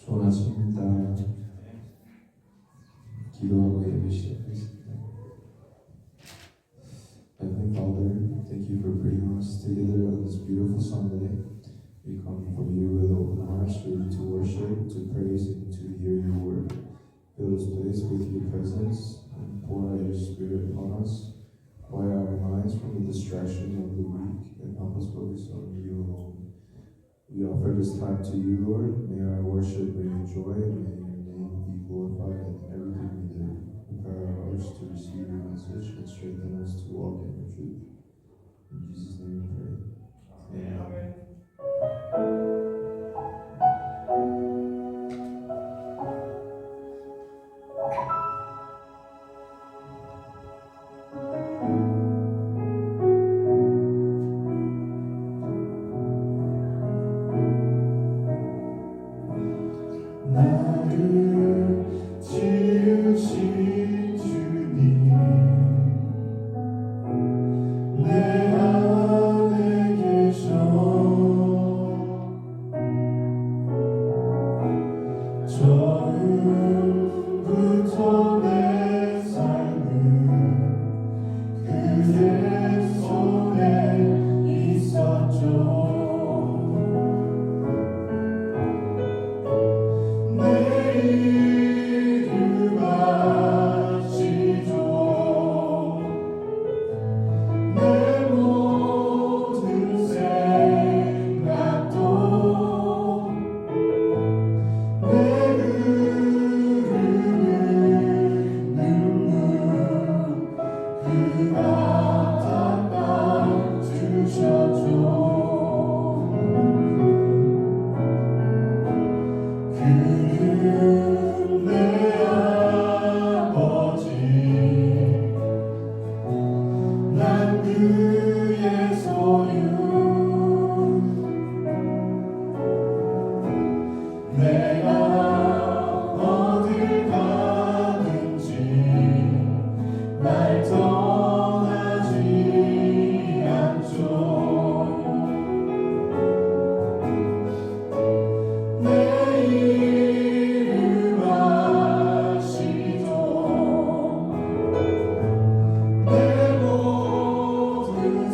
좋은 아침입니다. 기도하고 예배 시작하겠습니다. Heavenly Father, thank you for bringing us together on this beautiful Sunday. We come before you with open hearts, ready to worship, to praise, and to hear your word. Fill this place with your presence and pour out your spirit upon us. Quiet our minds from the distractions of the week and help us focus on you alone. We offer this time to you, Lord. May our worship bring you joy, and may your name be glorified in everything we do. Prepare our hearts to receive your message and strengthen us to walk in your truth. In Jesus' name we pray. Amen. 나를 지으신 주님, 내 안에 계셔. 처음부터 내 삶은 그대 손에 있었죠. 그는 내 아버지, 난 그의 소유. 내가 어딜 가든지 날 떠나지 않죠. 내 모든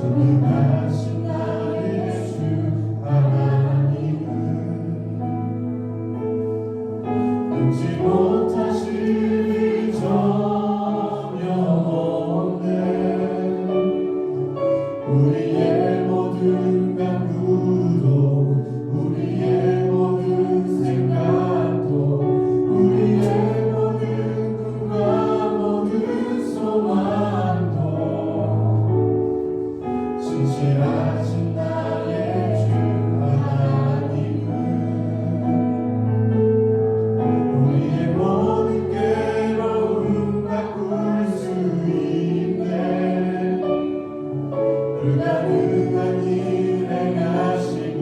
전능하신 나의 주 하나님은 능치 못하실 일 전혀 없네. 우리의 모든 간구도 우리의 모든 생각도 우리의 모든 꿈과 모든 소망도 신실하신 나의 주 하나님은 우리의 모든 괴로움 바꿀 수 있네. 불가능한 일 행하시고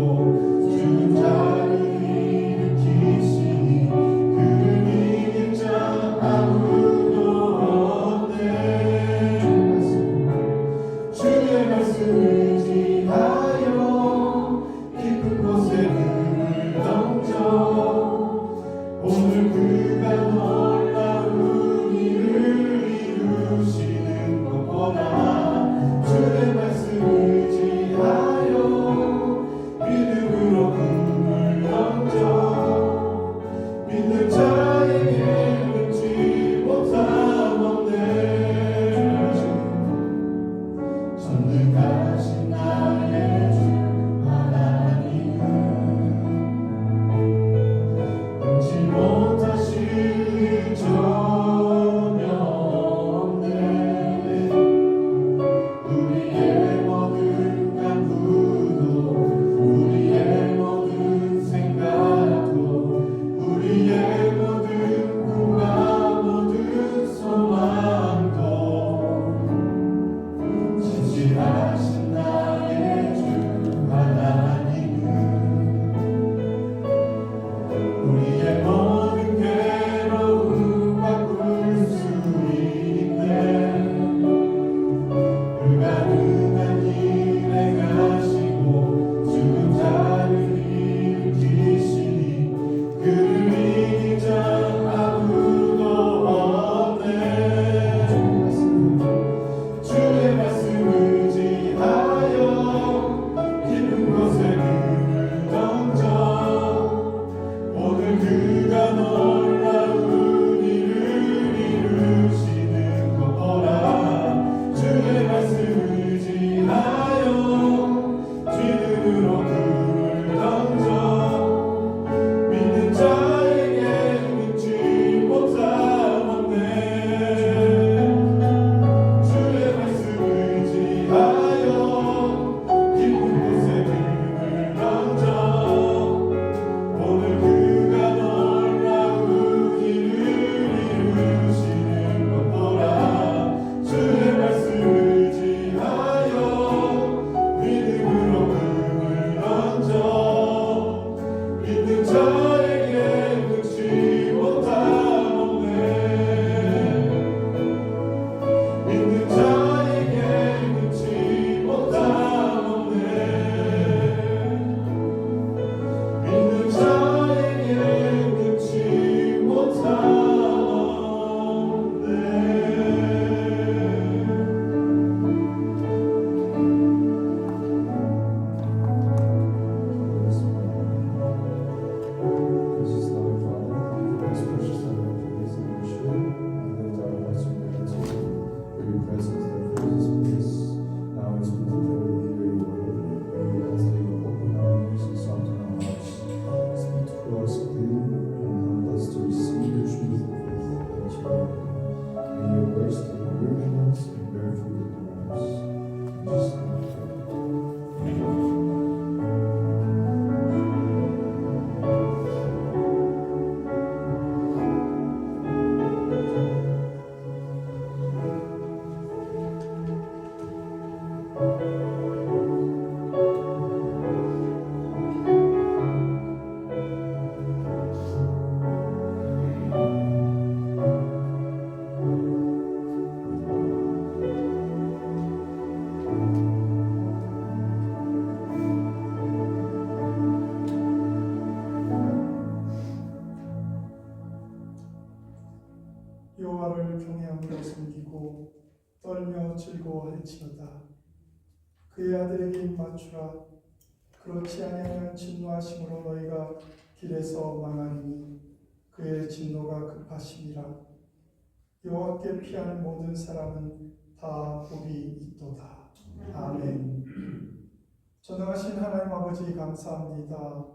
죽은 자를 일으키시니 그를 이길 자 아무도 없네. 주의 말씀을 지하여 깊은 곳에 그를 던져 오늘 그가 놀라운 일을 이루시는 것보다 주의 말씀을 지하여 믿음으로 금을 던져 믿는 자에게 능치 못함 없네. 전능하신 나의 주 하나님은 능치 못하실 일 전혀 없네. 우리의 모든 간구도 우리의 모든 생각도 우리의 모든 꿈과 모든 소망도 신실하신 나의 주 하나님은 우리의 모든 괴로움 바꿀 수 있네. 불가능한 일 행하시고 죽은 자를 일으키시니 그를 이길 자 아무도 없네. 주의 말씀을 지하여 깊은 곳에 그를 던져 오늘 그가 놀라운 일을 이루시는 것보다 주의 말씀을 지하여 믿음으로 그를 던져 믿는 자에게 능치 못함 없네. 주의 말씀을 지하여 깊은 곳에 금을 던져 오늘 그가 놀라운 일을 이루시는 것보다 주의 말씀을 지하여 믿음으로 금을 던져 믿는 자에게 능치 못함 없네. 믿는 자에게 능치 못함 없네. 믿는 자에게 능치 못함 없네. Precious loving Father, thank you for this precious time of praise and worship. We lift our hearts in gratitude for your presence that fills this place. Now as we prepare to hear your word, may we ask that you open our ears and soften our hearts. Speak to us clearly and help us to receive the truth of faith that you have. May your words take root in us and bear fruit in our lives. In Jesus' name we pray. 여호와를 경외함으로 섬기고 떨며 즐거워할지어다. 그의 아들에게 입맞추라. 그렇지 아니하면 진노하심으로 너희가 길에서 망하리니 그의 진노가 급하심이라. 여호와께 피하는 모든 사람은 다 복이 있도다. 아멘. 전능하신 하나님 아버지 감사합니다.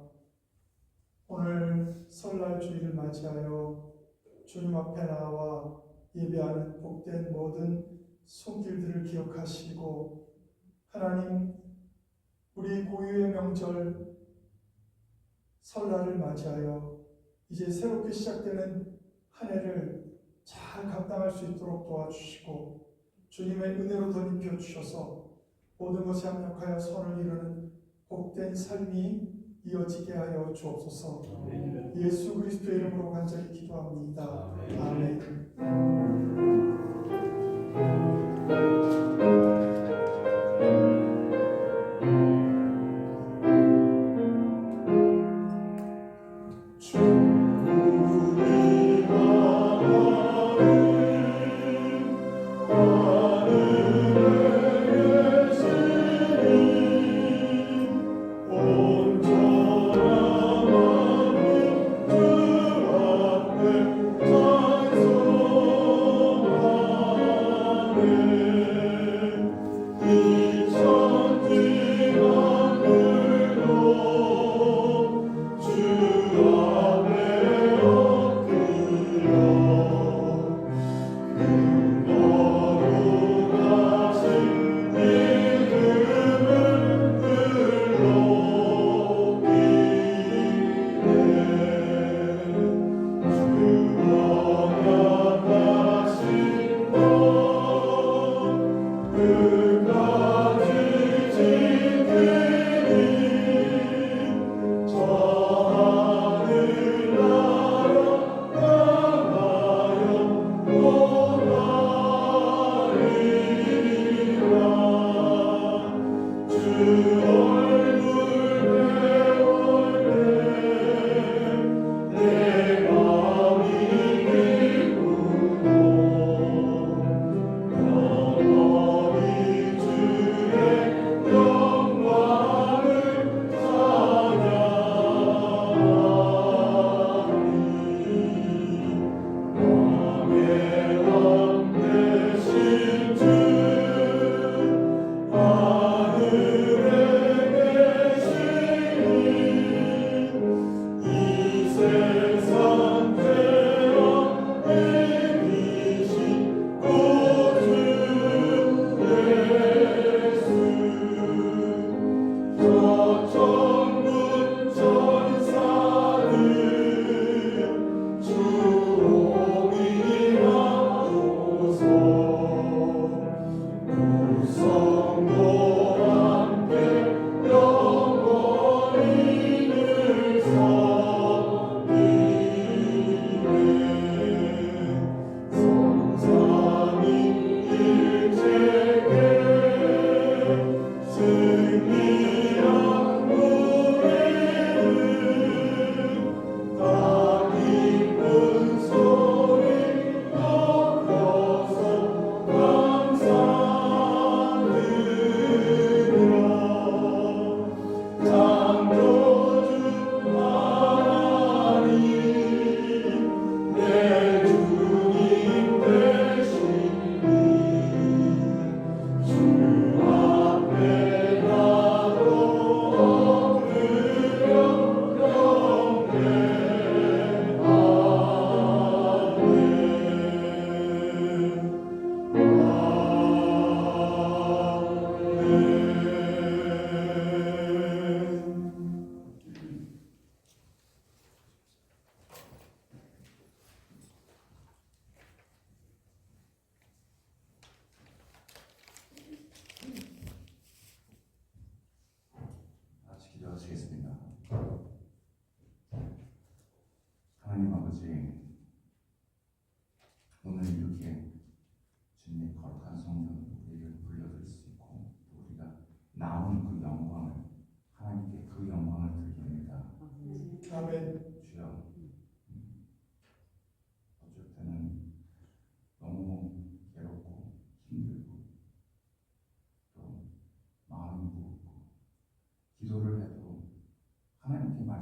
오늘 설날 주일을 맞이하여 주님 앞에 나와 예배하는 복된 모든 손길들을 기억하시고 하나님 우리 고유의 명절 설날을 맞이하여 이제 새롭게 시작되는 한 해를 잘 감당할 수 있도록 도와주시고 주님의 은혜로 덧입혀 주셔서 모든 것에 합력하여 선을 이루는 복된 삶이 이어지게 하여 주옵소서. 예수 그리스도의 이름으로 간절히 기도합니다. 아멘.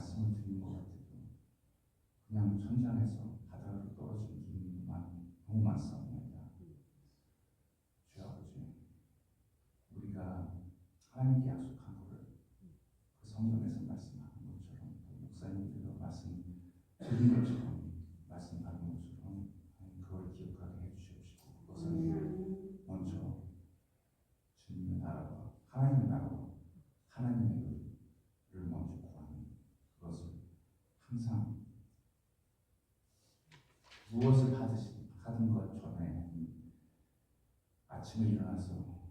말씀을 드리는 것 같아도 그냥 천장에서 바닥으로 떨어진 기분만 너무 많습니다. 주 아버지, 우리가 하나님께 약속한 것을 그 성경에서 말씀하는 것처럼 또 목사님들과 말씀 드린 것처럼 말씀 받은 것처럼 그걸 기억하게 해주시옵시고 그것은 먼저 주님의 나라와 하나님의 나라와 하나님의 의를 먼저 구하는 그것을 항상 무엇을 하든 것 전에 아침에 일어나서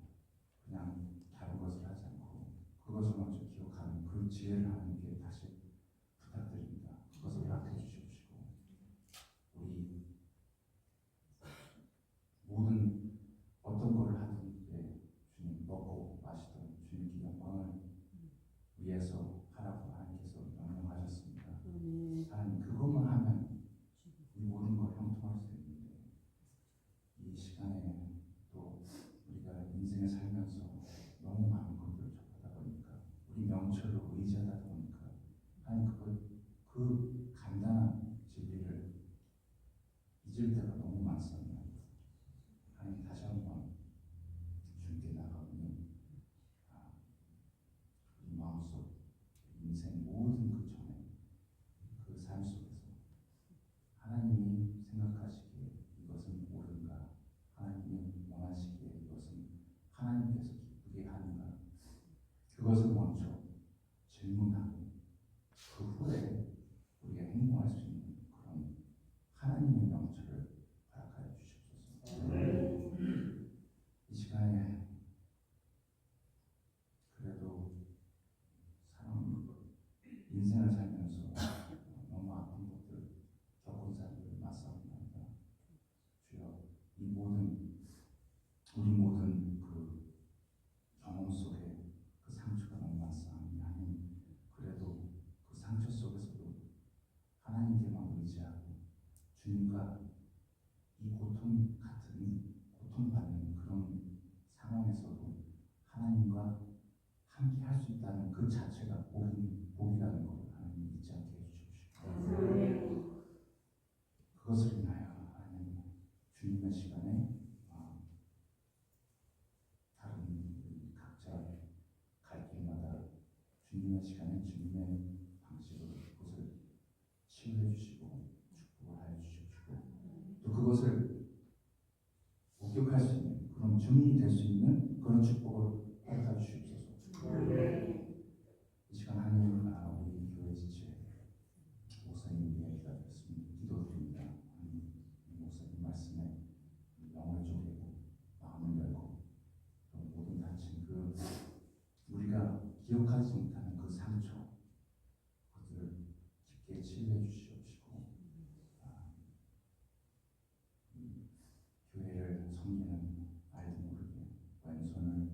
그냥 다른 것을 하지 않고 그것을 먼저 기억하는 그 지혜를 하나님께 다시 부탁드립니다. 그것을 허락해 주시옵시고 우리 모든 어떤 것을 하든 주님 먹고 마시던 주님께 영광을 위해서 하라고 하나님께서 명령하셨습니다. 하나님 그것만 하면 이 모든 걸 형통할 수 있는데 이 시간에 또 우리가 인생을 살면서 너무 많은 것들을 접하다 보니까 우리 명철로 의지하다 보니까 하나님 그 간단한 진리를 잊을 때가 너무 많습니다. 하나님 다시 한번 주님께 나가오니 우리 마음속 인생 모든 그 전에 그 삶 속에서 하나님이 생각하시기에 이것은 옳은가, 하나님이 원하시기에 이것은 하나님께서 기쁘게 하는가, 그것을 먼저 질문하고 그 후에 우리가 행동할 수 있는 그런 하나님의 명철을 허락하여 주시옵소서. 이 시간에 그래도 사람 인생을 살면서 너무 아픈 것들 겪은 사람들을 맞사옵나이다. 주여 이 모든 우리 모든 그 경험 속에 그 상처가 너무 많사오니 하나님 그래도 그 상처 속에서도 하나님께만 의지하고 주님과 이 고통 같은 고통받는 그런 상황에서도 하나님과 함께 할 수 있다는 그 자체가 복이라는 걸 하나님 잊지 않게 해주십시오. 그것을 인하여 하나님 주님의 시간에 다른 각자 갈 길마다 주님의 시간에 주님의 방식으로 그것을 치유해 주시고 축복을 하여 주시고 또 그것을 목격할 수 있는 그런 증인이 될 수 있는 그런 축복을 허락해 주시옵소서. 이 시간 하나님 우리 교회 지체 목사님 위해 기도드립니다. 목사님 말씀에 영을 쪼개고 마음을 열고 또 모든 다친 그 우리가 기억하지 못하는 그 상처 그것들을 깊게 치유해 주시옵시고 교회를 섬기는 알도 모르게 왼손을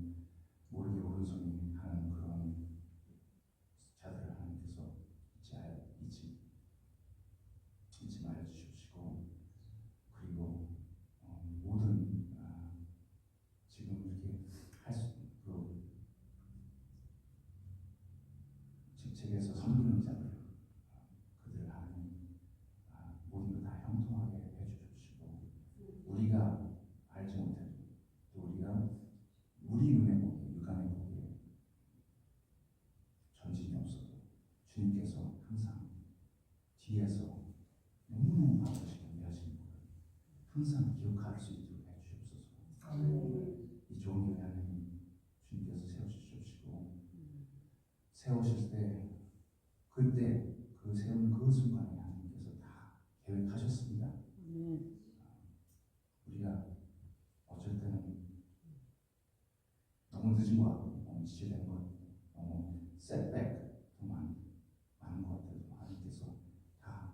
모르게 오른손이 하는 그런 자들을 하나님께서 잊지 말아 주십시고 그리고 모든 지금 이렇게 그 직책에서 섬기는 자들 그들 하나님 모든 걸 다 형통하게 해주십시고 우리가 알지 못해도 또 우리가 우리 눈에 보기에 육안에 보기에 전진이 없어도 주님께서 항상 뒤에서 너무너무 바쁘시고 일하시는 것을 항상 기억할 수 있도록 해주시옵소서. 이 좋은 교회 하나님 주님께서 세우시옵시고 세우실 때 그때 그 세우는 그 순간에 하나님께서 다 계획하셨습니다. 우리가 어쩔 때는 너무 늦은 것 같고 너무 지체된 것 같고 너무 셋백도 많은 것 같아도 하나님께서 다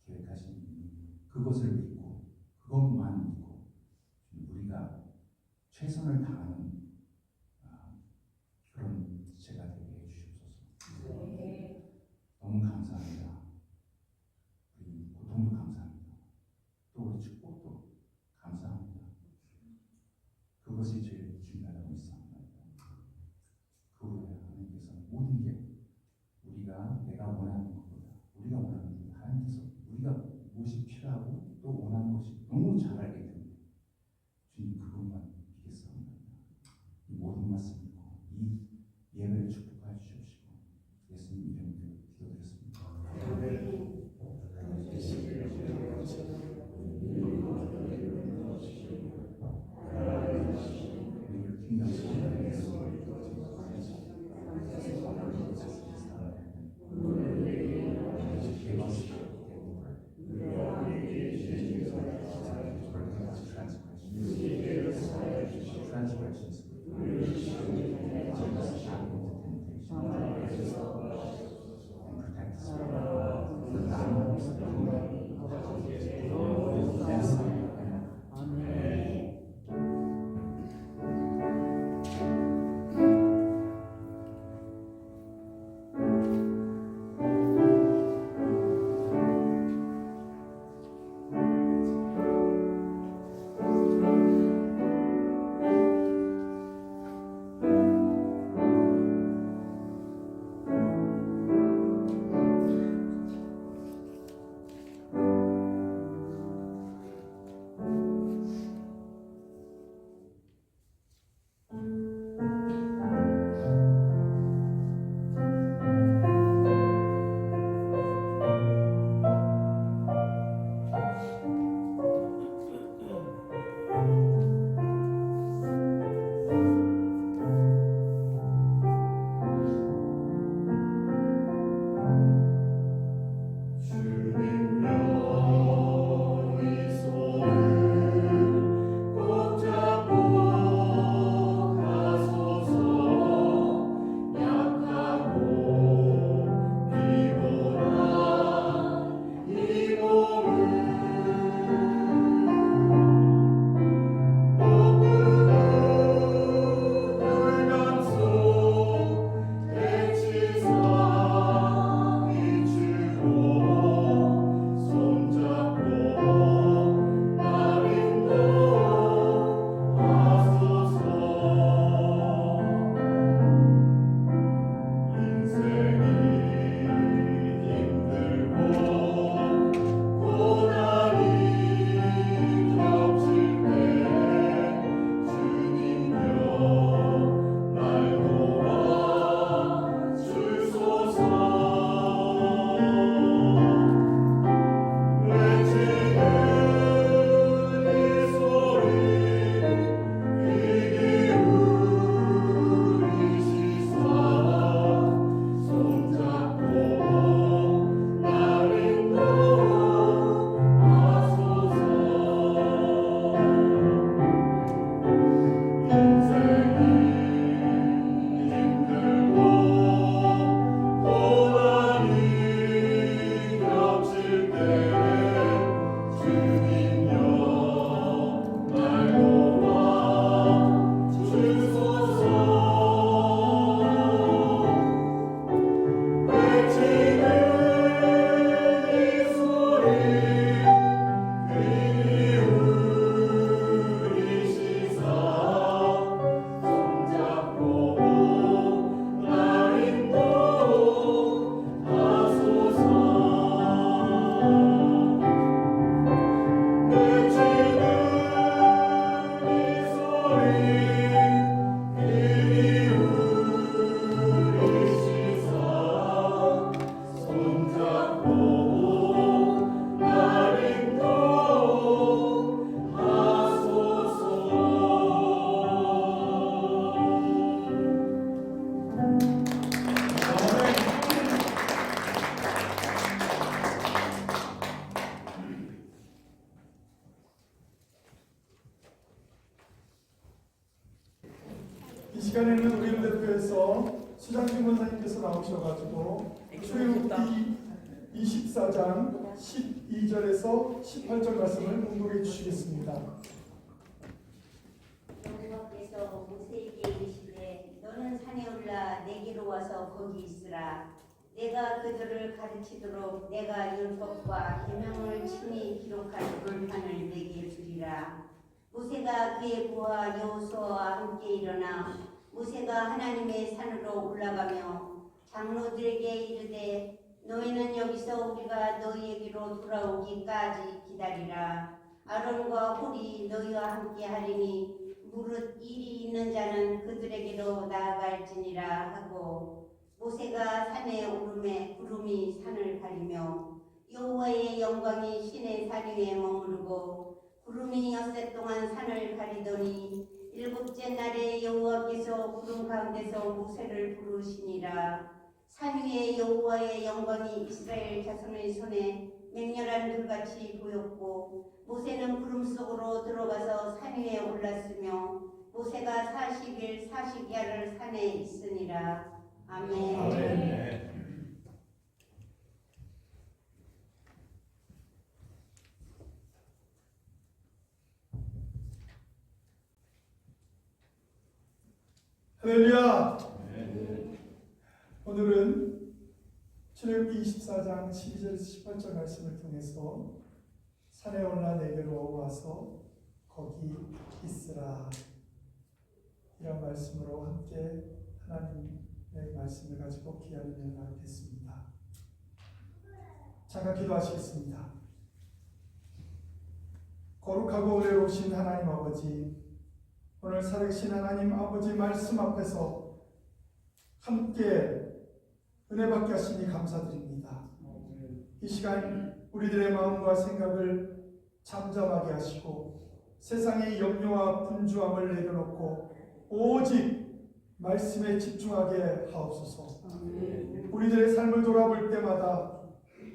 계획하신 그것을 믿고 그것만 믿고 우리가 최선을 다하는 그런 지체가 되게 해주시옵소서. 너무 감사합니다. 우리 고통도 감사합니다. 또 우리 축복도 감사합니다. 그것이 제일 중요하다고 믿습니다. 그 후에 하나님께서 모든 게 우리가 내가 원하는 것 시간에는 우리를 대표해서 수장kim 권사님께서 나오셔가지고 출애굽기 24장 12절에서 18절 말씀을 공독해 주시겠습니다. 여호와께서 모세에게 이르시되 너는 산에 올라 내게로 와서 거기 있으라. 내가 그들을 가르치도록 내가 율법과 계명을 친히 기록한 돌판을 내게 주리라. 모세가 그의 부하 여호수아와 함께 일어나 모세가 하나님의 산으로 올라가며 장로들에게 이르되 너희는 여기서 우리가 너희에게로 돌아오기까지 기다리라. 아론과 홀이 너희와 함께 하리니 무릇 일이 있는 자는 그들에게로 나아갈지니라 하고 모세가 산에 오르매 구름이 산을 가리며 여호와의 영광이 신의 산 위에 머무르고 구름이 엿새 동안 산을 가리더니 일곱째 날에 여호와께서 구름 가운데서 모세를 부르시니라. 산 위에 여호와의 영광이 이스라엘 자손의 손에 맹렬한 불같이 보였고 모세는 구름 속으로 들어가서 산 위에 올랐으며 모세가 40일 40야를 산에 있으니라. 아멘. 아멘. 할렐루야. 오늘은 출애굽기 24장 12절에서 18절 말씀을 통해서 산에 올라 내게로 와서 거기 있으라 이런 말씀으로 함께 하나님의 말씀을 가지고 귀한 은혜를 나누겠습니다. 잠깐 기도하시겠습니다. 거룩하고 의로우신 하나님 아버지, 오늘 살아계신 하나님 아버지 말씀 앞에서 함께 은혜 받게 하시니 감사드립니다. 이 시간 우리들의 마음과 생각을 잠잠하게 하시고 세상의 염려와 분주함을 내려놓고 오직 말씀에 집중하게 하옵소서. 우리들의 삶을 돌아볼 때마다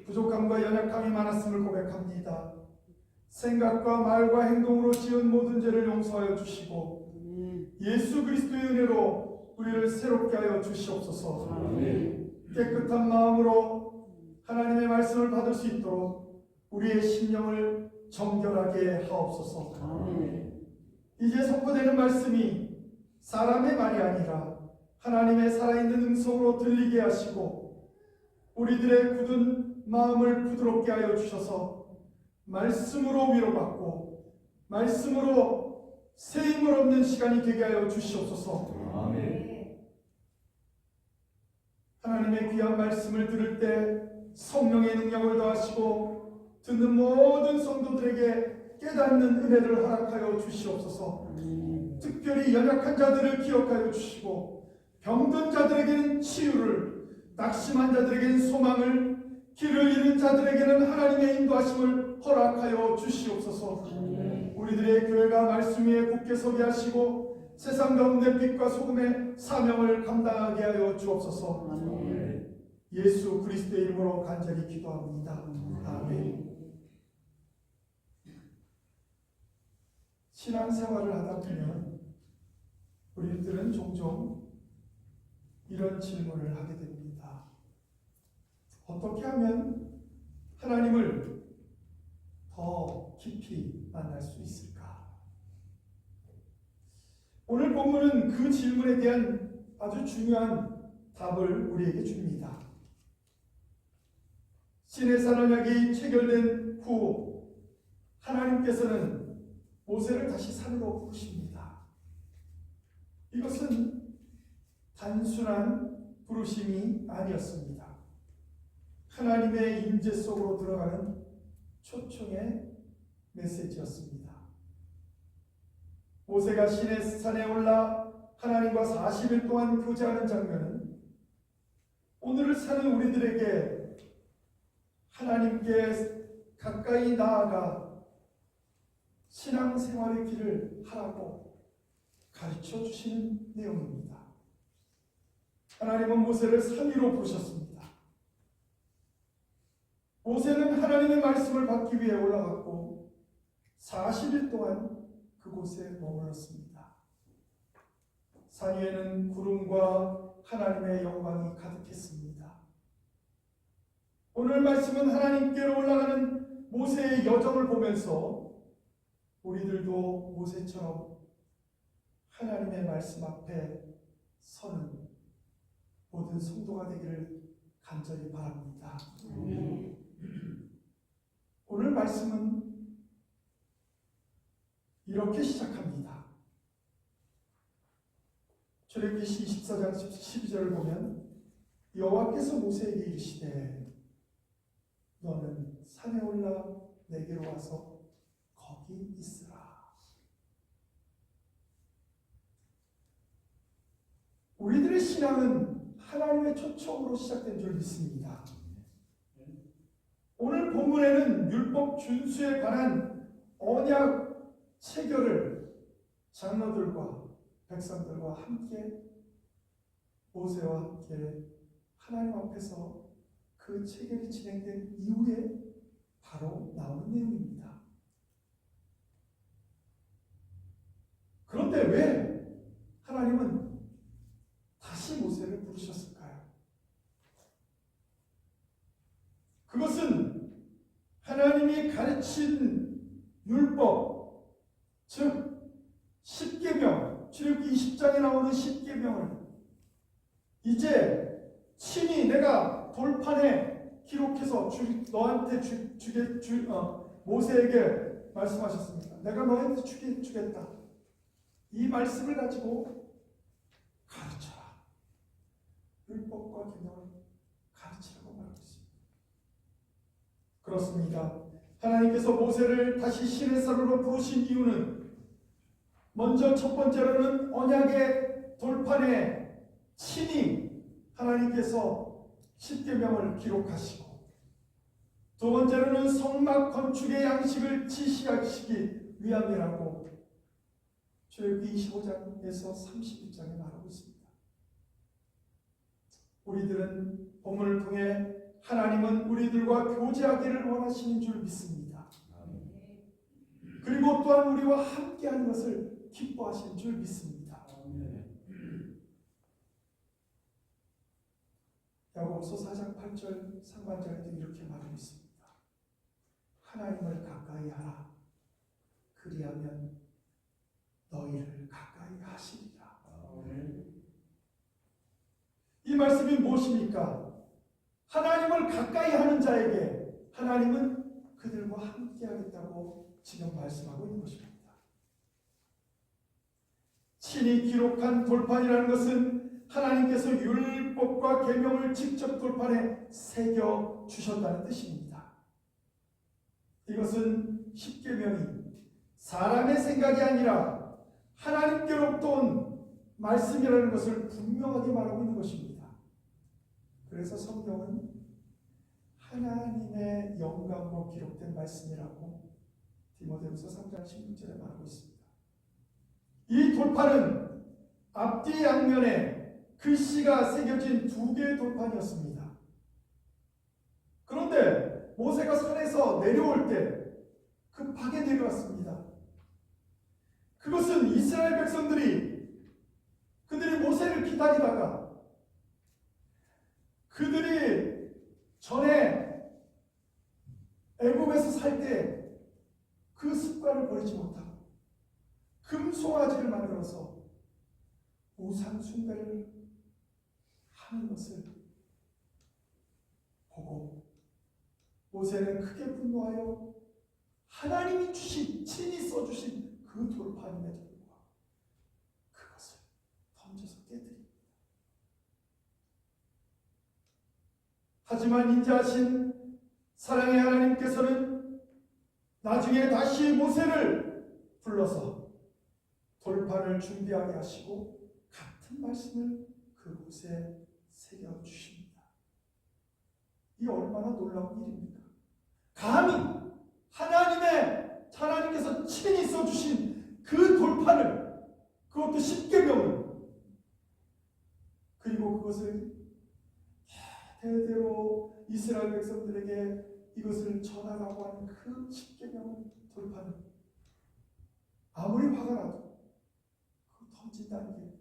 부족함과 연약함이 많았음을 고백합니다. 생각과 말과 행동으로 지은 모든 죄를 용서하여 주시고 예수 그리스도의 은혜로 우리를 새롭게 하여 주시옵소서. 깨끗한 마음으로 하나님의 말씀을 받을 수 있도록 우리의 심령을 정결하게 하옵소서. 이제 선포되는 말씀이 사람의 말이 아니라 하나님의 살아있는 음성으로 들리게 하시고 우리들의 굳은 마음을 부드럽게 하여 주셔서 말씀으로 위로받고 말씀으로 새 힘을 얻는 시간이 되게 하여 주시옵소서. 하나님의 귀한 말씀을 들을 때 성령의 능력을 더하시고 듣는 모든 성도들에게 깨닫는 은혜를 허락하여 주시옵소서. 특별히 연약한 자들을 기억하여 주시고 병든 자들에게는 치유를, 낙심한 자들에게는 소망을, 길을 잃은 자들에게는 하나님의 인도하심을 허락하여 주시옵소서. 우리들의 교회가 말씀 위에 굳게 서게 하시고 세상 가운데 빛과 소금의 사명을 감당하게 하여 주옵소서. 예수 그리스도의 이름으로 간절히 기도합니다. 아멘. 신앙생활을 하다 보면 우리들은 종종 이런 질문을 하게 됩니다. 어떻게 하면 하나님을 더 깊이 만날 수 있을까? 오늘 본문은 그 질문에 대한 아주 중요한 답을 우리에게 줍니다. 시내산 언약이 체결된 후 하나님께서는 모세를 다시 산으로 부르십니다. 이것은 단순한 부르심이 아니었습니다. 하나님의 임재 속으로 들어가는 초청의 메시지였습니다. 모세가 시내산에 올라 하나님과 40일 동안 교제하는 장면은 오늘을 사는 우리들에게 하나님께 가까이 나아가 신앙생활의 길을 하라고 가르쳐 주시는 내용입니다. 하나님은 모세를 산 위로 부르셨습니다. 모세는 하나님의 말씀을 받기 위해 올라갔고 40일 동안 그곳에 머물렀습니다. 산 위에는 구름과 하나님의 영광이 가득했습니다. 오늘 말씀은 하나님께로 올라가는 모세의 여정을 보면서 우리들도 모세처럼 하나님의 말씀 앞에 서는 모든 성도가 되기를 간절히 바랍니다. 오늘 말씀은 이렇게 시작합니다. 출애굽기 24장 12절을 보면 여호와께서 모세에게 이르시되 너는 산에 올라 내게로 와서 거기 있으라. 우리들의 신앙은 하나님의 초청으로 시작된 줄 믿습니다. 오늘 본문에는 율법 준수에 관한 언약 체결을 장로들과 백성들과 함께 모세와 함께 하나님 앞에서 그 체결이 진행된 이후에 바로 나오는 내용입니다. 그런데 왜 하나님은 다시 모세를 부르셨을까요? 그것은 하나님이 가르친 율법, 즉 십계명, 출애굽기 20장에 나오는 십계명을 이제 친히 내가 돌판에 기록해서 너한테 모세에게 말씀하셨습니다. 내가 너한테 주겠다. 이 말씀을 가지고 가르쳐라. 율법과 계명을 가르치라고 말하고 있습니다. 그렇습니다. 하나님께서 모세를 다시 시내산으로 부르신 이유는 먼저 첫 번째로는 언약의 돌판에 친히 하나님께서 십계명을 기록하시고 두 번째로는 성막 건축의 양식을 지시하시기 위함이라고 출애굽기 25장에서 31장에 말하고 있습니다. 우리들은 본문을 통해 하나님은 우리들과 교제하기를 원하시는 줄 믿습니다. 그리고 또한 우리와 함께하는 것을 기뻐하시는 줄 믿습니다. 야고보서 4장 8절 상반절에도 이렇게 말하고 있습니다. 하나님을 가까이 하라. 그리하면 너희를 가까이 하시리라. 이 말씀이 무엇입니까? 하나님을 가까이 하는 자에게 하나님은 그들과 함께 하겠다고 지금 말씀하고 있는 것입니다. 친히 기록한 돌판이라는 것은 하나님께서 율법과 계명을 직접 돌판에 새겨 주셨다는 뜻입니다. 이것은 십계명이 사람의 생각이 아니라 하나님께로부터 온 말씀이라는 것을 분명하게 말하고 있는 것입니다. 그래서 성경은 하나님의 영광으로 기록된 말씀이라고 디모데후서 3장 16절에 말하고 있습니다. 이 돌판은 앞뒤 양면에 글씨가 새겨진 두 개의 돌판이었습니다. 그런데 모세가 산에서 내려올 때 급하게 내려왔습니다. 그것은 이스라엘 백성들이 그들이 모세를 기다리다가 그들이 전에 애굽에서 살 때 그 습관을 버리지 못하고 금송아지를 만들어서 우상 숭배를 하는 것을 보고 모세는 크게 분노하여 하나님이 주신 친히 써주신 그 돌판임에도 불구하고 그것을 던져서 깨뜨립니다. 하지만 인자하신 사랑의 하나님께서는 나중에 다시 모세를 불러서 돌판을 준비하게 하시고 같은 말씀을 그곳에 새겨주십니다. 이 얼마나 놀라운 일입니까? 감히 하나님께서 친히 써주신 그 돌판을, 그것도 십계명을, 그리고 그것을 대대로 이스라엘 백성들에게 이것을 전하라고 하는 그 십계명 돌판을 아무리 화가 나도 그 던진다는 게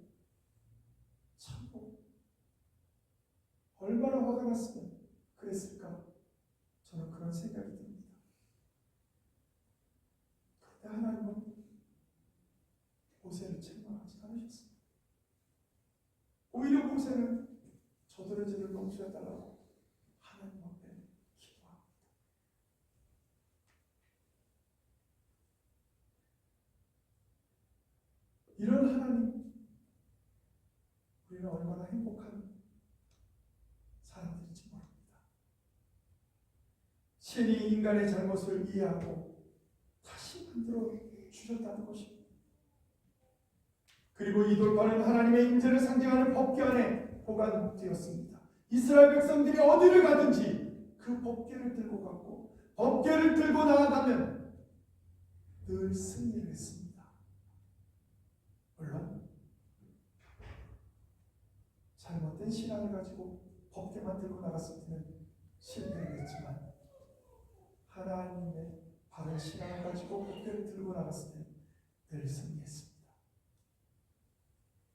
얼마나 화가 났으면 그랬을까? 저는 그런 생각이 듭니다. 그런데 하나님은 모세를 책망하지 않으셨습니다. 오히려 모세는 저들의 죄를 용서해달라고 하나님 앞에 기도합니다. 이런 하나님, 우리는 얼마나 행복한 사람들인지 모릅니다. 신이 인간의 잘못을 이해하고 다시 만들어 주셨다는 것입니다. 그리고 이 돌파는 하나님의 임재를 상징하는 법궤 안에 보관되었습니다. 이스라엘 백성들이 어디를 가든지 그 법궤를 들고 갔고 법궤를 들고 나아가면 늘 승리를 했습니다. 물론 잘못된 신앙을 가지고 법궤만 들고 나갔을 때는 실패를 했지만 하나님의 바른 신앙을 가지고 법궤를 들고 나갔을 때는 늘 승리했습니다.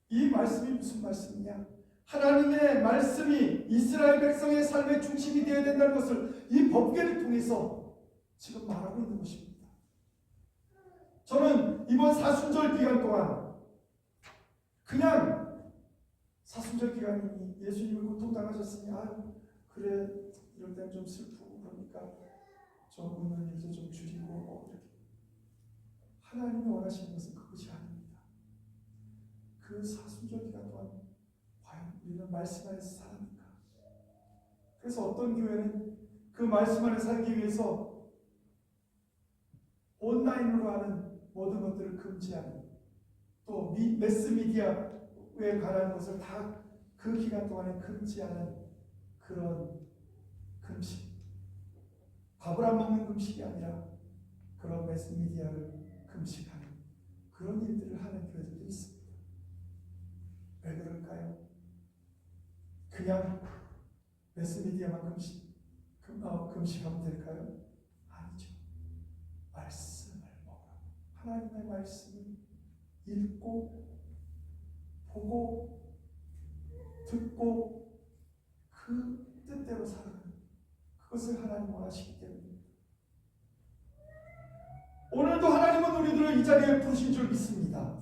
이 말씀이 무슨 말씀이냐? 하나님의 말씀이 이스라엘 백성의 삶의 중심이 되어야 된다는 것을 이 법궤를 통해서 지금 말하고 있는 것입니다. 저는 이번 사순절 기간 동안 그냥 사순절 기간이니 예수님을 고통당하셨으니 그래 이럴 땐 좀 슬프고 그러니까 좀 오늘 일도 좀 줄이고 이렇게 하나님이 원하시는 것은 그것이 아닙니다. 그 사순절 기간 동안 과연 우리는 말씀 안에서 살았는가? 그래서 어떤 교회는 그 말씀 안에 살기 위해서 온라인으로 하는 모든 것들을 금지하는, 또 매스미디어에 관한 것을 다 그 기간 동안에 금지하는 그런 금식, 밥을 안 먹는 금식이 아니라 그런 매스미디어를 금식하는 그런 일들을 하는 교회들도 있습니다. 왜 그럴까요? 그냥 매스미디어만 금식하면 될까요? 아니죠. 말씀을 먹으라고. 하나님의 말씀을 읽고 보고 듣고 그 뜻대로 살아가는, 그것을 하나님 원하시기 때문입니다. 오늘도 하나님은 우리들을 이 자리에 부르신 줄 믿습니다.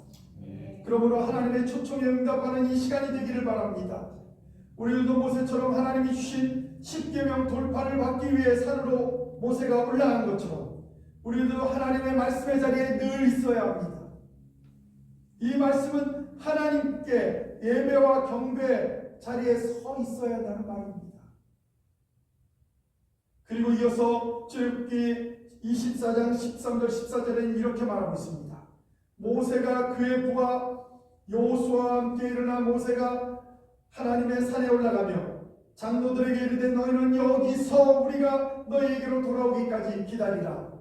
그러므로 하나님의 초청에 응답하는 이 시간이 되기를 바랍니다. 우리들도 모세처럼 하나님이 주신 10계명 돌파를 받기 위해 산으로 모세가 올라간 것처럼 우리들도 하나님의 말씀의 자리에 늘 있어야 합니다. 이 말씀은 하나님께 예배와 경배 자리에 서 있어야 한다는 말입니다. 그리고 이어서 출애굽기 24장 13절 14절에는 이렇게 말하고 있습니다. 모세가 그의 부하 여호수아와 함께 일어나 모세가 하나님의 산에 올라가며 장로들에게 이르되 너희는 여기서 우리가 너희에게로 돌아오기까지 기다리라.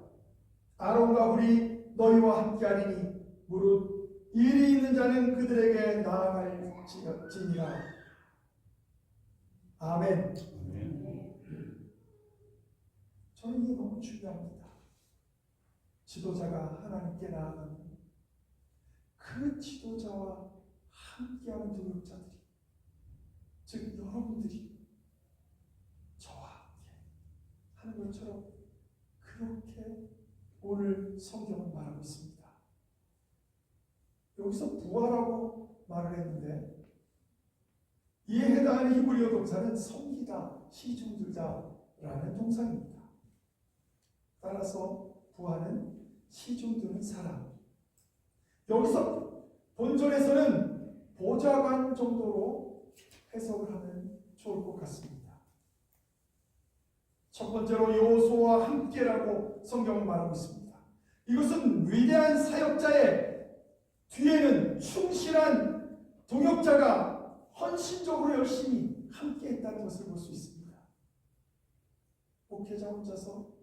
아론과 훌이 너희와 함께하리니 무릇 일이 있는 자는 그들에게 나아갈지니라. 아멘. 저는 이게 너무 중요합니다. 지도자가 하나님께 나아가는 그 지도자와 함께하는 동역자들이, 즉 여러분들이 저와 함께 하는 것처럼 그렇게 오늘 성경은 말하고 있습니다. 여기서 부하라고 말을 했는데 이에 해당하는 히브리어 동사는 섬기다, 시중들다라는 동사입니다. 따라서 부하는 시중드는 사람. 여기서 본절에서는 보좌관 정도로 해석을 하면 좋을 것 같습니다. 첫 번째로 여호수아와 함께라고 성경은 말하고 있습니다. 이것은 위대한 사역자의 뒤에는 충실한 동역자가 헌신적으로 열심히 함께했다는 것을 볼 수 있습니다. 목회자 혼자서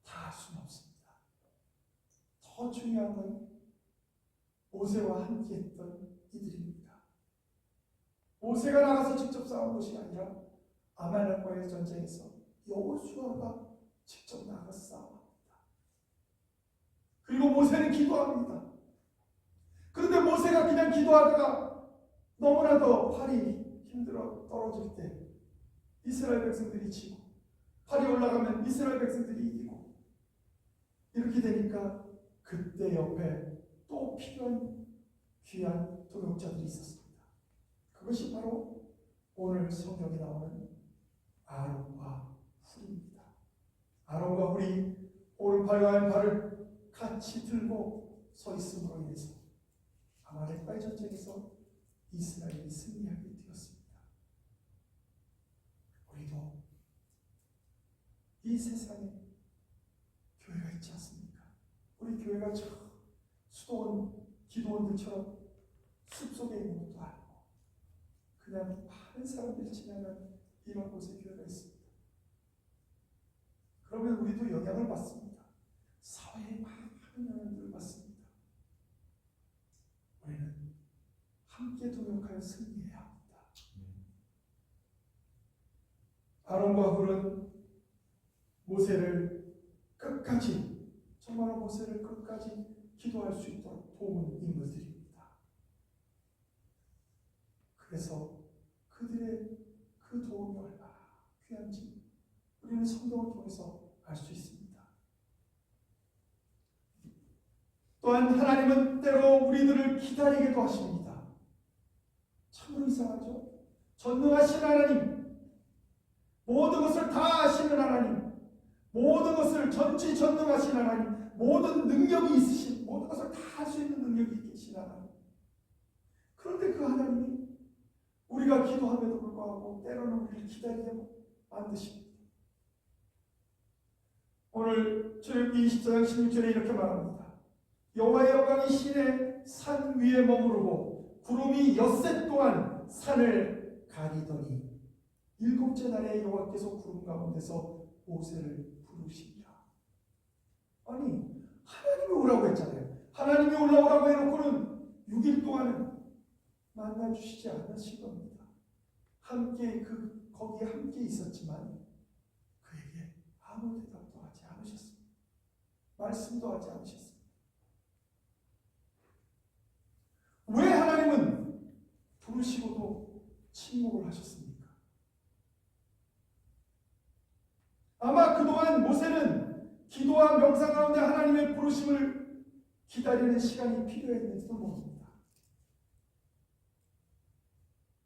다 할 수는 없습니다. 더 중요한 건 모세와 함께했던 이들입니다. 모세가 나가서 직접 싸운 것이 아니라 아말렉과의 전쟁에서 여호수아가 직접 나가서 싸웁니다. 그리고 모세는 기도합니다. 그런데 모세가 그냥 기도하다가 너무나도 팔이 힘들어 떨어질 때 이스라엘 백성들이 지고 팔이 올라가면 이스라엘 백성들이 이기고 이렇게 되니까 그때 옆에 또 필요한 귀한 동역자들이 있었습니다. 그것이 바로 오늘 성경에 나오는 아론과 훌입니다. 아론과 훌이 오른팔과 왼팔을 같이 들고 서 있음으로 인해서 아말렉과의 전쟁에서 이스라엘이 승리하게 되었습니다. 우리도 이 세상에 교회가 있지 않습니까? 우리 교회가 저 수도원 기도원들처럼 숲속에 있는 것도 아니고 그냥 많은 사람들이 지나가는 이런 곳에 교회가 있습니다. 그러면 우리도 영향을 받습니다. 사회에 많은 영향을 받습니다. 우리는 함께 동역하여 승리해야 합니다. 아론과 훌은 모세를 끝까지, 정말로 모세를 끝까지 기도할 수 있도록 도운 인물들입니다. 그래서 그들의 그 도움이 얼마나 귀한지 우리는 성경을 통해서 알 수 있습니다. 또한 하나님은 때로 우리들을 기다리게도 하십니다. 참으로 이상하죠? 전능하신 하나님, 모든 것을 다 아시는 하나님, 모든 것을 전지전능하신 하나님, 모든 능력이 있으신, 모든 것을 다 할 수 있는 능력이 계신 하나님. 그런데 그 하나님이 우리가 기도함에도 불구하고 때로는 우리를 기다리게 만드십니다. 오늘 출애굽기 24장 16절에 이렇게 말합니다. 여호와의 영광이 시내 산 위에 머무르고 구름이 엿새 동안 산을 가리더니 일곱째 날에 여호와께서 구름 가운데서 모세를 부르시니라. 아니, 하나님이 오라고 했잖아요. 하나님이 올라오라고 해놓고는 6일 동안은 만나주시지 않으신 겁니다. 함께 거기에 함께 있었지만 그에게 아무 대답도 하지 않으셨습니다. 말씀도 하지 않으셨습니다. 왜 하나님은 부르시고도 침묵을 하셨습니까? 아마 그동안 모세는 기도와 명상 가운데 하나님의 부르심을 기다리는 시간이 필요했는지도 모릅니다.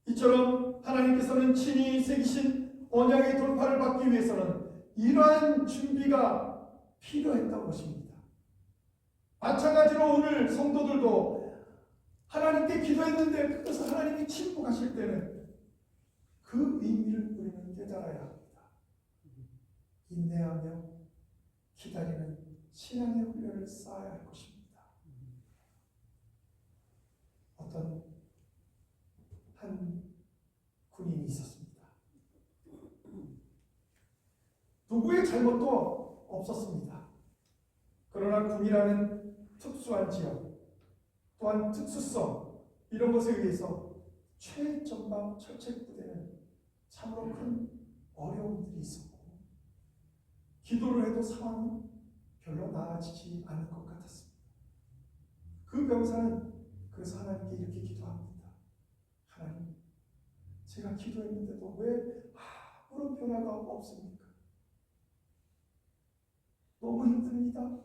이처럼 하나님께서는 친히 새기신 언약의 돌파를 받기 위해서는 이러한 준비가 필요했던 것입니다. 마찬가지로 오늘 성도들도 하나님께 기도했는데 그것을 하나님이 침묵하실 때는 그 의미를 우리는 깨달아야 합니다. 인내하며 기다리는 신앙의 훈련을 쌓아야 할 것입니다. 어떤 한 군인이 있었습니다. 누구의 잘못도 없었습니다. 그러나 군이라는 특수한 지역, 또한 특수성, 이런 것에 의해서 최전방 철책부대는 참으로 큰 어려움들이 있었고 기도를 해도 상황은 별로 나아지지 않을 것 같았습니다. 그 병사는 그래서 하나님께 이렇게 기도합니다. 하나님, 제가 기도했는데도 왜 아무런 변화가 없습니까? 너무 힘듭니다.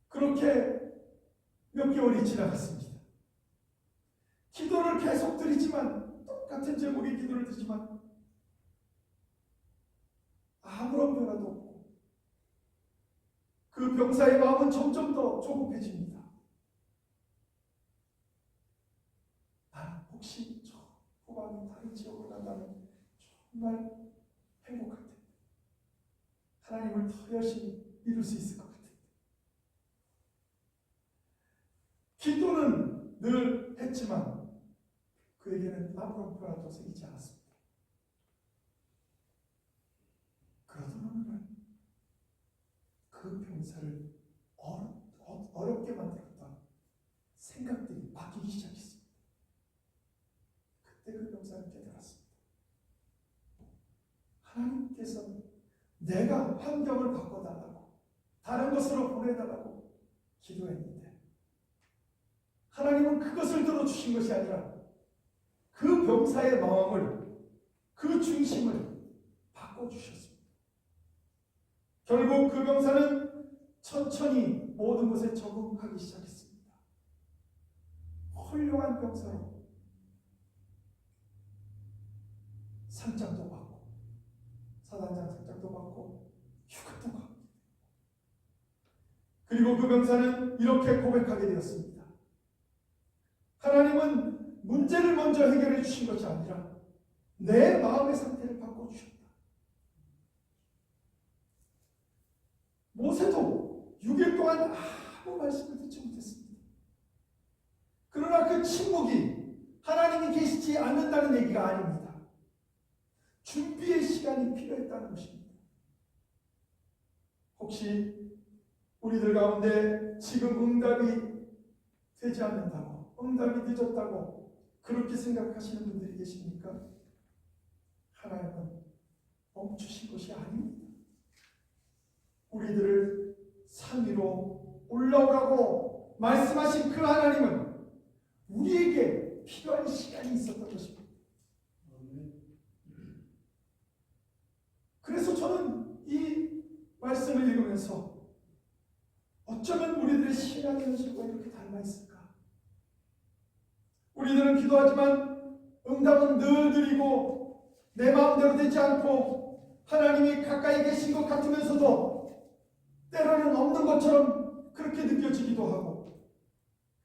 그렇게 몇 개월이 지나갔습니다. 기도를 계속 드리지만, 똑같은 제목의 기도를 드리지만 아무런 변화도 없고 그 병사의 마음은 점점 더 조급해집니다. 나는 혹시 저 후반에 다른 지역으로 간다면 정말 행복할 텐데, 하나님을 더 열심히 이룰 수 있을 것 같은데. 기도는 늘 했지만 그에게는 아무런 변화도 생기지 않았습니다. 그러던 어느 날 그 병사를 어렵게 만들었던 생각들이 바뀌기 시작했습니다. 그때 그 병사는 깨달았습니다. 하나님께서는 내가 환경을 바꿔달라고, 다른 것으로 보내달라고 기도했는데 하나님은 그것을 들어주신 것이 아니라 그 병사의 마음을, 그 중심을 바꿔주셨습니다. 결국 그 병사는 천천히 모든 것에 적응하기 시작했습니다. 훌륭한 병사로 상장도 받고 사단장 상장도 받고 휴가도 받고, 그리고 그 병사는 이렇게 고백하게 되었습니다. 하나님은 문제를 먼저 해결해 주신 것이 아니라 내 마음의 상태를 바꿔주셨다. 모세도 6일 동안 아무 말씀을 듣지 못했습니다. 그러나 그 침묵이 하나님이 계시지 않는다는 얘기가 아닙니다. 준비의 시간이 필요했다는 것입니다. 혹시 우리들 가운데 지금 응답이 되지 않는다고, 응답이 늦었다고 그렇게 생각하시는 분들이 계십니까? 하나님은 멈추신 것이 아닙니다. 우리들을 산 위로 올라오라고 말씀하신 그 하나님은 우리에게 필요한 시간이 있었던 것입니다. 그래서 저는 이 말씀을 읽으면서 어쩌면 우리들의 신앙의 현실과 이렇게 닮아 있을까? 우리들은 기도하지만 응답은 늘 느리고 내 마음대로 되지 않고 하나님이 가까이 계신 것 같으면서도 때로는 없는 것처럼 그렇게 느껴지기도 하고,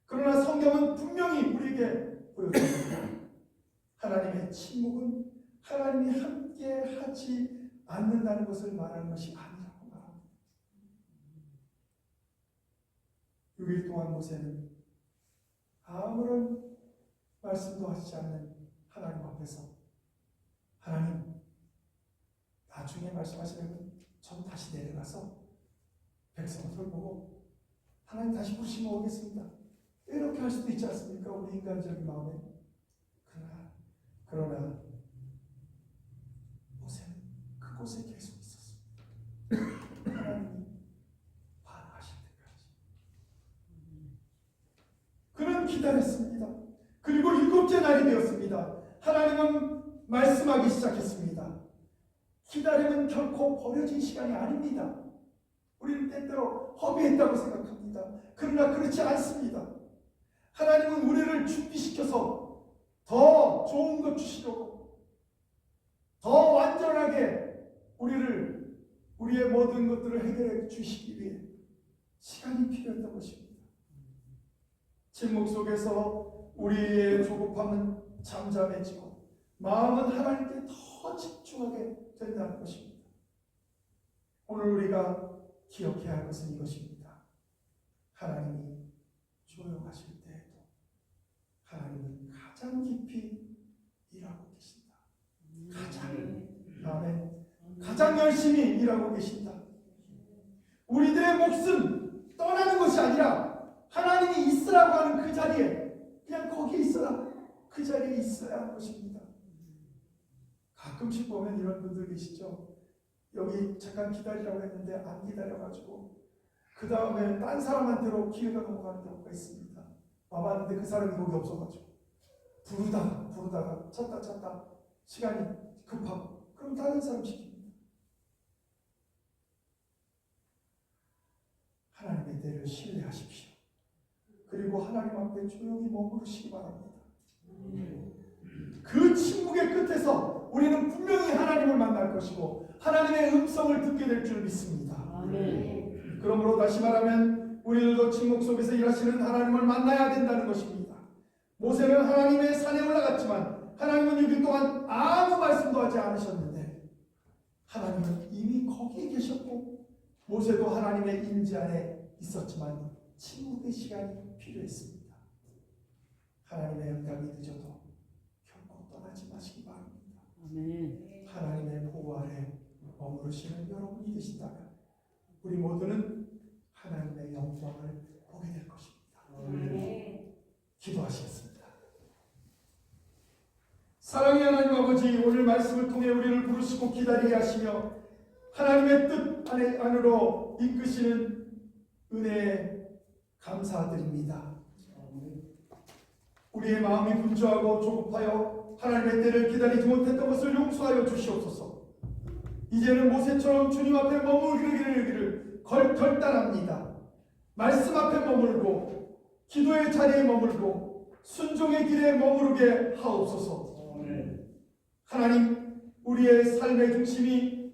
그러나 성경은 분명히 우리에게 보여줍니다. 하나님의 침묵은 하나님이 함께 하지 않는다는 것을 말하는 것이 아니라고 말합니다. 6일 동안 모세는 아무런 말씀도 하시지 않는 하나님 앞에서, 하나님 나중에 말씀하시면 전 다시 내려가서 백성들 보고 하나님 다시 부르시면 오겠습니다, 이렇게 할 수도 있지 않습니까? 우리 인간적인 마음에. 그러나 모세는 그곳에 계속 있었습니다. 하나님이 반응하실 때까지 그는 기다렸습니다. 그리고 7째 날이 되었습니다. 하나님은 말씀하기 시작했습니다. 기다림은 결코 버려진 시간이 아닙니다. 우리는 때때로 허비했다고 생각합니다. 그러나 그렇지 않습니다. 하나님은 우리를 준비시켜서 더 좋은 것 주시려고, 더 완전하게 우리의 모든 것들을 해결해 주시기 위해 시간이 필요했던 것입니다. 침묵 속에서 우리의 조급함은 잠잠해지고 마음은 하나님께 더 집중하게 된다는 것입니다. 오늘 우리가 기억해야 할 것은 이것입니다. 하나님이 조용하실 때에도 하나님은 가장 깊이 일하고 계신다. 가장 열심히 일하고 계신다. 우리들의 몫은 떠나는 것이 아니라 하나님이 있으라고 하는 그 자리에 그냥 거기에 있어라. 그 자리에 있어야 하는 것입니다. 가끔씩 보면 이런 분들 계시죠. 여기 잠깐 기다리라고 했는데 안 기다려가지고 그 다음에 딴 사람한테로 기회가 넘어가는 경우가 있습니다. 와봤는데 그 사람이 거기 없어가지고 부르다가 찾다 시간이 급하고 그럼 다른 사람 시킵니다. 하나님의 때를 신뢰하십시오. 그리고 하나님 앞에 조용히 머무르시기 바랍니다. 그 침묵의 끝에서 우리는 분명히 하나님을 만날 것이고 하나님의 음성을 듣게 될 줄 믿습니다. 아멘. 그러므로 다시 말하면 우리들도 침묵 속에서 일하시는 하나님을 만나야 된다는 것입니다. 모세는 하나님의 산에 올라갔지만 하나님은 6일 동안 아무 말씀도 하지 않으셨는데 하나님은 이미 거기에 계셨고 모세도 하나님의 임재 안에 있었지만 침묵의 시간이 필요했습니다. 하나님의 응답이 늦어도 결코 떠나지 마시기 바랍니다. 아멘. 하나님의 보호 아래 머무르시는 여러분이 되신다면 우리 모두는 하나님의 영광을 보게 될 것입니다. 아멘. 기도하시겠습니다. 사랑의 하나님 아버지, 오늘 말씀을 통해 우리를 부르시고 기다리게 하시며 하나님의 뜻 안으로 이끄시는 은혜에 감사드립니다. 우리의 마음이 분주하고 조급하여 하나님의 때를 기다리지 못했던 것을 용서하여 주시옵소서. 이제는 모세처럼 주님 앞에 머무르기를 결단합니다. 말씀 앞에 머물고 기도의 자리에 머물고 순종의 길에 머무르게 하옵소서. 하나님, 우리의 삶의 중심이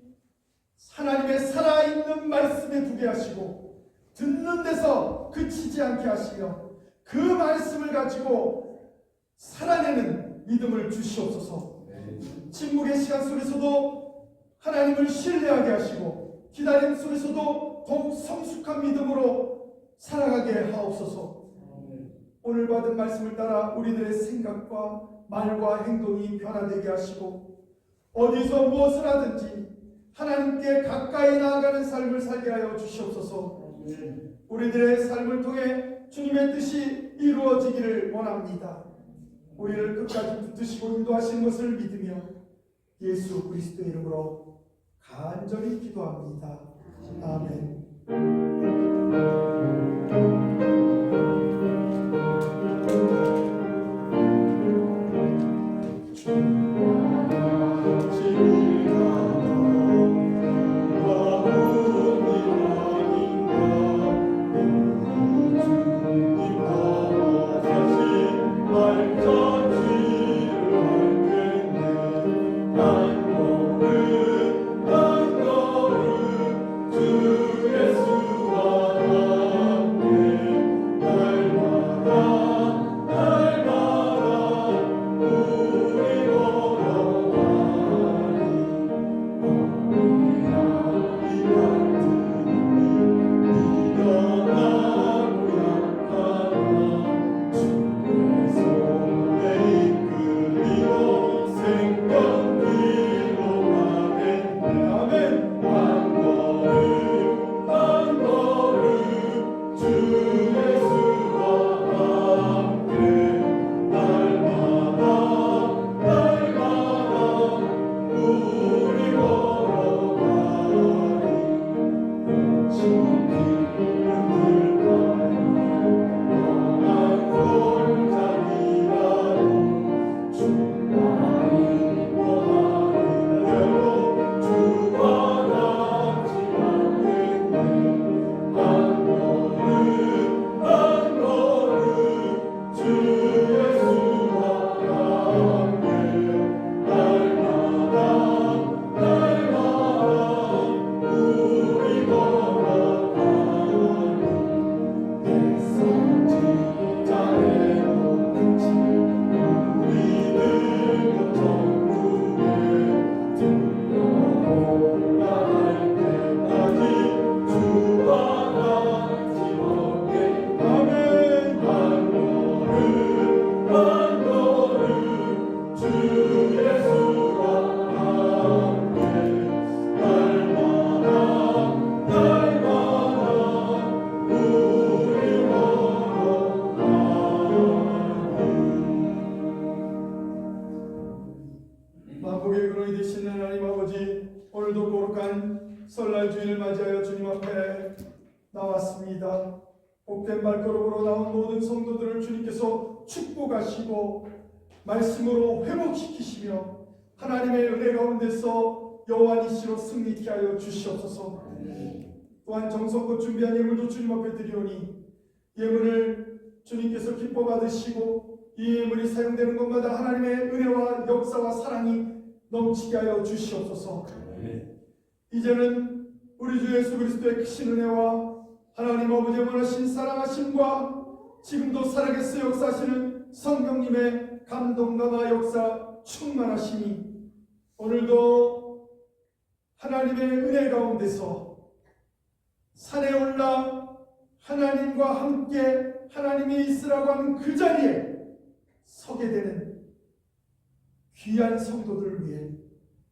하나님의 살아있는 말씀에 두게 하시고 듣는 데서 그치지 않게 하시며 그 말씀을 가지고 살아내는 믿음을 주시옵소서. 침묵의 시간 속에서도 하나님을 신뢰하게 하시고 기다림 속에서도 더욱 성숙한 믿음으로 살아가게 하옵소서. 오늘 받은 말씀을 따라 우리들의 생각과 말과 행동이 변화되게 하시고 어디서 무엇을 하든지 하나님께 가까이 나아가는 삶을 살게 하여 주시옵소서. 우리들의 삶을 통해 주님의 뜻이 이루어지기를 원합니다. 우리를 끝까지 붙드시고 인도하시는 것을 믿으며 예수 그리스도의 이름으로 간절히 기도합니다. 아멘. 만국의 근원이 되시는 하나님 아버지, 오늘도 거룩한 설날 주일을 맞이하여 주님 앞에 나왔습니다. 복된 발걸음으로 나온 모든 성도들을 주님께서 축복하시고 말씀으로 회복시키시며 하나님의 은혜 가운데서 여호와니시로 승리케 하여 주시옵소서. 또한 정성껏 준비한 예물도 주님 앞에 드리오니 예물을 주님께서 기뻐 받으시고 이 예물이 사용되는 것마다 하나님의 은혜와 역사와 사랑이 넘치게 하여 주시옵소서. 이제는 우리 주 예수 그리스도의 크신 은혜와 하나님 아버지의 원하신 사랑하심과 지금도 살아계서 역사하시는 성령님의 감동감화 역사 충만하심이 오늘도 하나님의 은혜 가운데서 산에 올라 하나님과 함께 하나님이 있으라고 하는 그 자리에 서게 되는 귀한 성도들을 위해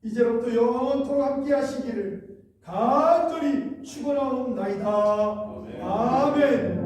이제로부터 영원토록 함께 하시기를 간절히 축원하옵나이다. 아멘.